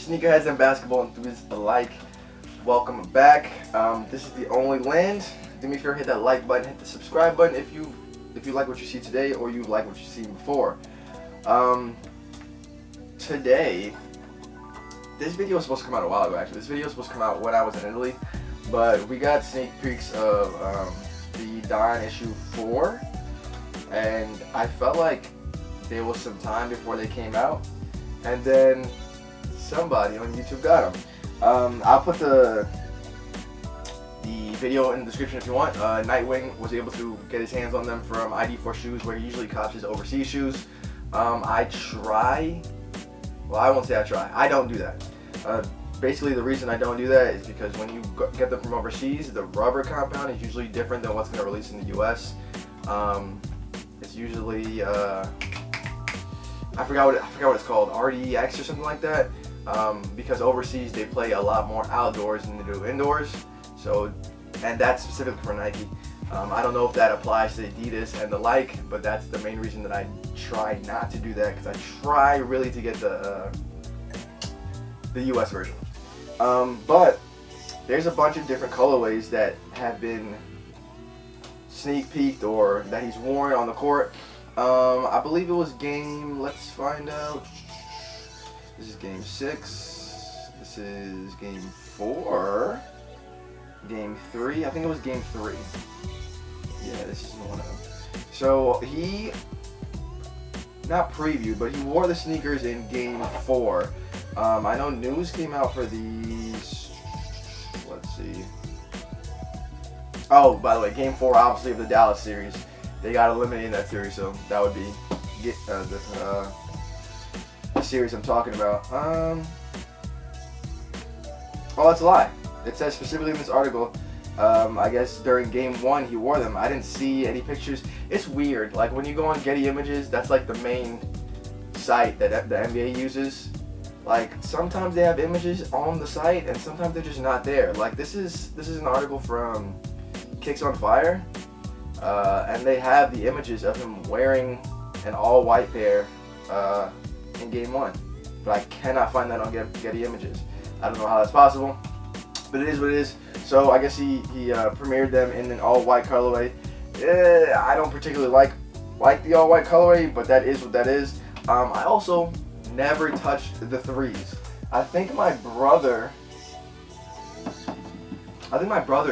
Sneakerheads and basketball enthusiasts alike, welcome back. This is the only land. Do me a favor, hit that like button, hit the subscribe button if you like what you see today or you like what you've seen before. Today, this video was supposed to come out a while ago. Actually, this video was supposed to come out when I was in Italy, but we got sneak peeks of the D.O.N issue 4, and I felt like there was some time before they came out, and then somebody on YouTube got them. I'll put the video in the description if you want. Nightwing was able to get his hands on them from ID4 Shoes, where he usually cops his overseas shoes. I won't say I try. I don't do that. Basically, the reason I don't do that is because when you get them from overseas, the rubber compound is usually different than what's going to release in the U.S. It's usually I forgot what it's called, RDX or something like that. Because overseas they play a lot more outdoors than they do indoors. So, and that's specifically for Nike. I don't know if that applies to Adidas and the like, but that's the main reason that I try not to do that, because I try really to get the US version. But there's a bunch of different colorways that have been sneak peeked or that he's worn on the court. I believe it was let's find out. This is game 6. This is game 4. Game 3. I think it was game 3. Yeah, this is one of them. So he, not previewed, but he wore the sneakers in game 4. I know news came out for these. Let's see. Oh, by the way, game 4 obviously of the Dallas series. They got eliminated in that series, so that would be the series I'm talking about. Oh, that's a lie. It says specifically in this article, I guess during game 1 he wore them. I didn't see any pictures. It's weird. Like when you go on Getty Images, that's like the main site that the NBA uses. Like sometimes they have images on the site and sometimes they're just not there. Like this is an article from Kicks on Fire, and they have the images of him wearing an all-white pair in game 1, but I cannot find that on Getty Images. I don't know how that's possible, but it is what it is. So I guess he premiered them in an all-white colorway. I don't particularly like the all-white colorway, but that is what that is. I also never touched the 3s. I think my brother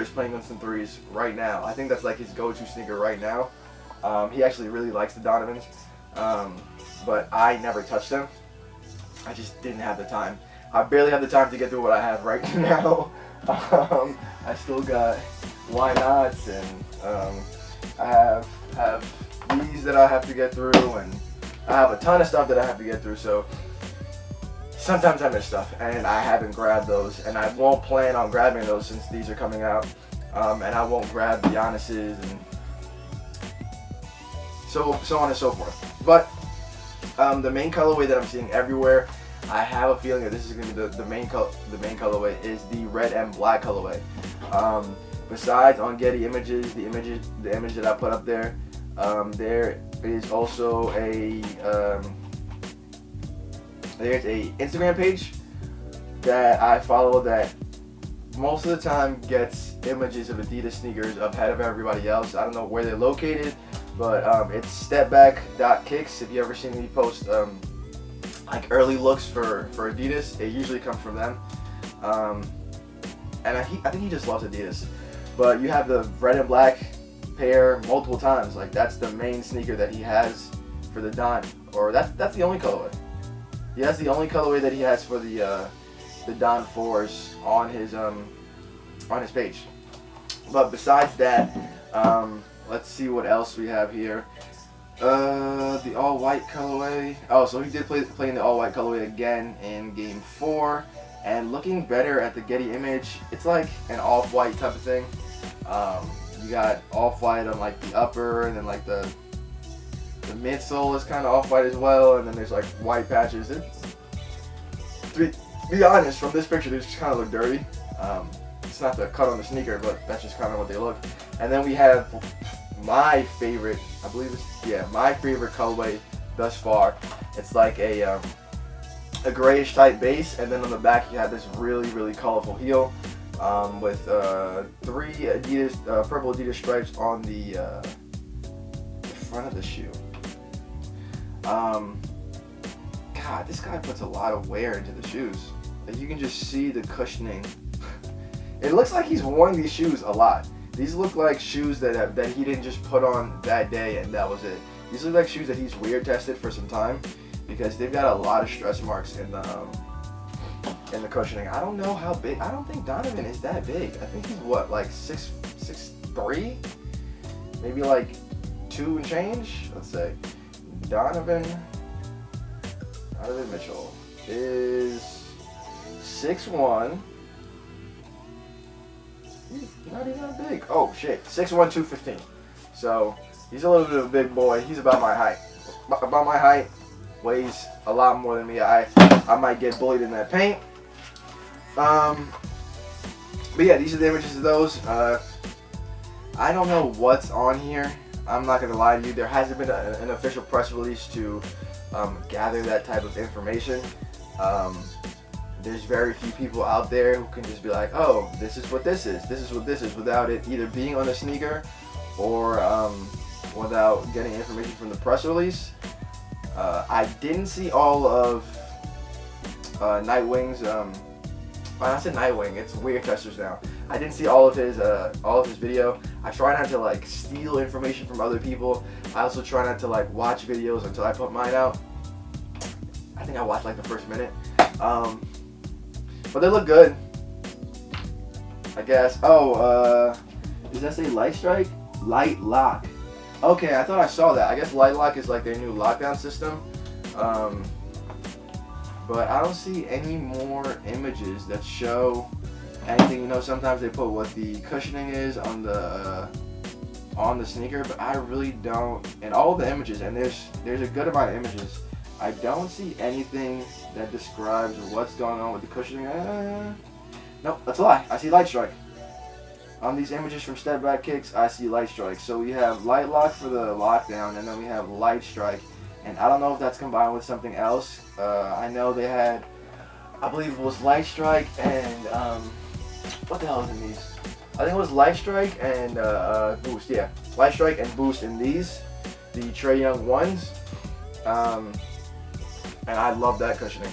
is playing on some 3s right now. I think that's like his go-to sneaker right now. He actually really likes the Donovans. But I never touched them. I just didn't have the time. I barely have the time to get through what I have right now. I still got why nots, and I have these that I have to get through, and I have a ton of stuff that I have to get through. So sometimes I miss stuff, and I haven't grabbed those, and I won't plan on grabbing those since these are coming out. And I won't grab the Giannis's and so on and so forth. But the main colorway that I'm seeing everywhere, I have a feeling that this is going to be the main colorway is the red and black colorway. Besides on Getty Images, the image that I put up there, there is also there's a Instagram page that I follow that most of the time gets images of Adidas sneakers ahead of everybody else. I don't know where they're located, but it's stepback.kicks. If you ever seen me post like early looks for Adidas, it usually comes from them. And I think he just loves Adidas. But you have the red and black pair multiple times. Like that's the main sneaker that he has for the D.O.N, or that's the only colorway. Yeah, that's the only colorway that he has for the D.O.N 4s on his page. But besides that, let's see what else we have here. The all-white colorway. Oh, so he did play in the all-white colorway again in game 4, and looking better at the Getty image. It's like an off-white type of thing. You got off-white on like the upper, and then like the midsole is kind of off-white as well, and then there's like white patches. To be honest, from this picture, they just kind of look dirty. It's not the cut on the sneaker, but that's just kind of what they look. And then we have my favorite, my favorite colorway thus far. It's like a a grayish type base, and then on the back you have this really colorful heel with 3 Adidas, purple Adidas stripes on the front of the shoe. God, this guy puts a lot of wear into the shoes. Like, you can just see the cushioning. It looks like he's worn these shoes a lot. These look like shoes that he didn't just put on that day and that was it. These look like shoes that he's wear tested for some time, because they've got a lot of stress marks in the cushioning. I don't know how big. I don't think Donovan is that big. I think he's what, like 6'3", maybe like 2 and change. Let's say Donovan Mitchell is 6'1". He's not even that big. Oh shit, 6'1", 215. So he's a little bit of a big boy. He's about my height. About my height. Weighs a lot more than me. I might get bullied in that paint. But yeah, these are the images of those. I don't know what's on here. I'm not gonna lie to you. There hasn't been an official press release to gather that type of information. There's very few people out there who can just be like, oh, this is what this is. This is what this is, without it either being on the sneaker or without getting information from the press release. I didn't see all of Nightwing's. I said Nightwing. It's Weird Testers now. I didn't see all of his video. I try not to like steal information from other people. I also try not to like watch videos until I put mine out. I think I watched like the first minute. But they look good, I guess. Oh, does that say Light Strike? Light Lock. Okay, I thought I saw that. I guess Light Lock is like their new lockdown system. But I don't see any more images that show anything. You know, sometimes they put what the cushioning is on the sneaker, but I really don't. And all the images, and there's a good amount of images, I don't see anything that describes what's going on with the cushioning. Nope, that's a lie. I see Light Strike. On these images from Step Back Kicks, I see Light Strike. So we have Light Lock for the lockdown, and then we have Light Strike. And I don't know if that's combined with something else. I know they had, I believe it was Light Strike and, what the hell is in these? I think it was Light Strike and Boost, yeah. Light Strike and Boost in these, the Trae Young ones. And I love that cushioning.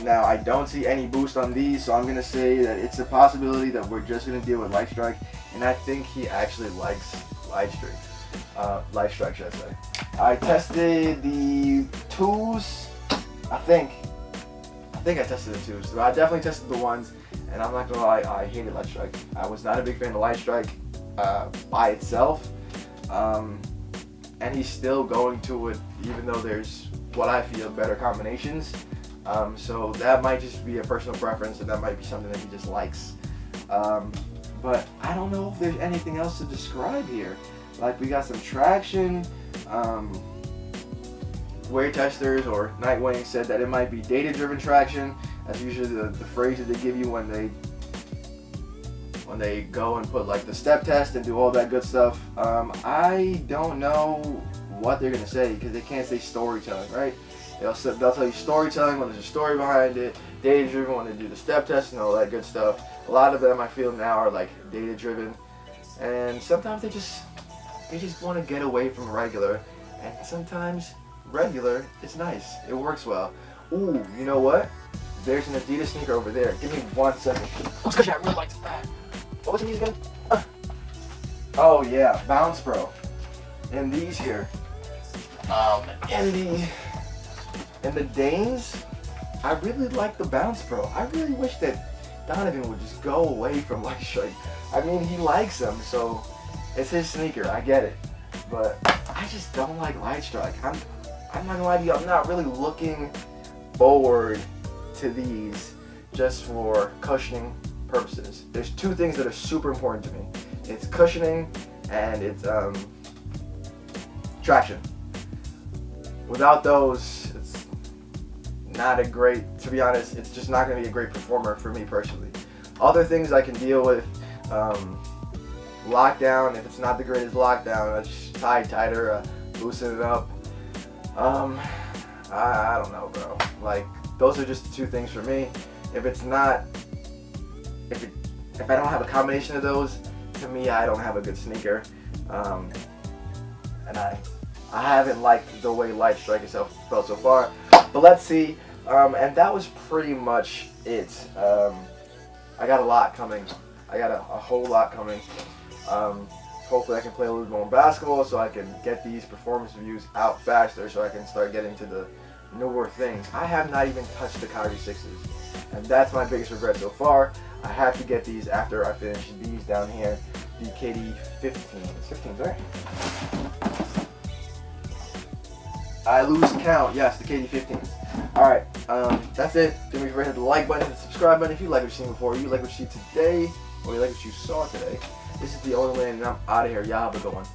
Now, I don't see any Boost on these, so I'm going to say that it's a possibility that we're just going to deal with Light Strike. And I think he actually likes Light Strike. Light Strike, should I say. I tested the 2s, I think I tested the 2s. So I definitely tested the 1s, and I'm not gonna lie, I hated Light Strike. I was not a big fan of Light Strike by itself, and he's still going to it, even though there's what I feel better combinations. So that might just be a personal preference, and that might be something that he just likes. But I don't know if there's anything else to describe here. Like, we got some traction. Wear Testers or Nightwing said that it might be data-driven traction. That's usually the phrase that they give you when they go and put like the step test and do all that good stuff. I don't know what they're gonna say, because they can't say storytelling, right? They'll tell you storytelling when there's a story behind it, data-driven when they do the step test and all that good stuff. A lot of them I feel now are like data-driven, and sometimes they just want to get away from regular, and sometimes regular is nice. It works well. Ooh, you know what? There's an Adidas sneaker over there. Give me 1 second. Let's go chat real light. What was these again? Oh yeah, Bounce Pro. And these here. And the Danes, I really like the Bounce Pro. I really wish that Donovan would just go away from Light Strike. I mean, he likes them, so it's his sneaker. I get it, but I just don't like Light Strike. I'm not gonna lie to you. I'm not really looking forward to these just for cushioning purposes. There's 2 things that are super important to me. It's cushioning and it's traction. Without those, it's not a great, to be honest, it's just not going to be a great performer for me personally. Other things I can deal with, lockdown, if it's not the greatest lockdown, I just tie tighter, loosen it up. I don't know, bro. Like, Those are just the two things for me. If it's not, if I don't have a combination of those, to me, I don't have a good sneaker. And I haven't liked the way Light Strike itself felt so far. But let's see. And that was pretty much it. I got a lot coming. I got a whole lot coming. Hopefully I can play a little more basketball so I can get these performance reviews out faster so I can start getting to the newer things. I have not even touched the Kyrie 6s. And that's my biggest regret so far. I have to get these after I finish these down here. The KD 15s. 15s, right? I lose count. Yes, the KD 15s. Alright, that's it. Do me a favor, hit the like button, hit the subscribe button if you like what you've seen before, you like what you see today, or you like what you saw today. This is D.O.N, and I'm out of here. Y'all have a good one.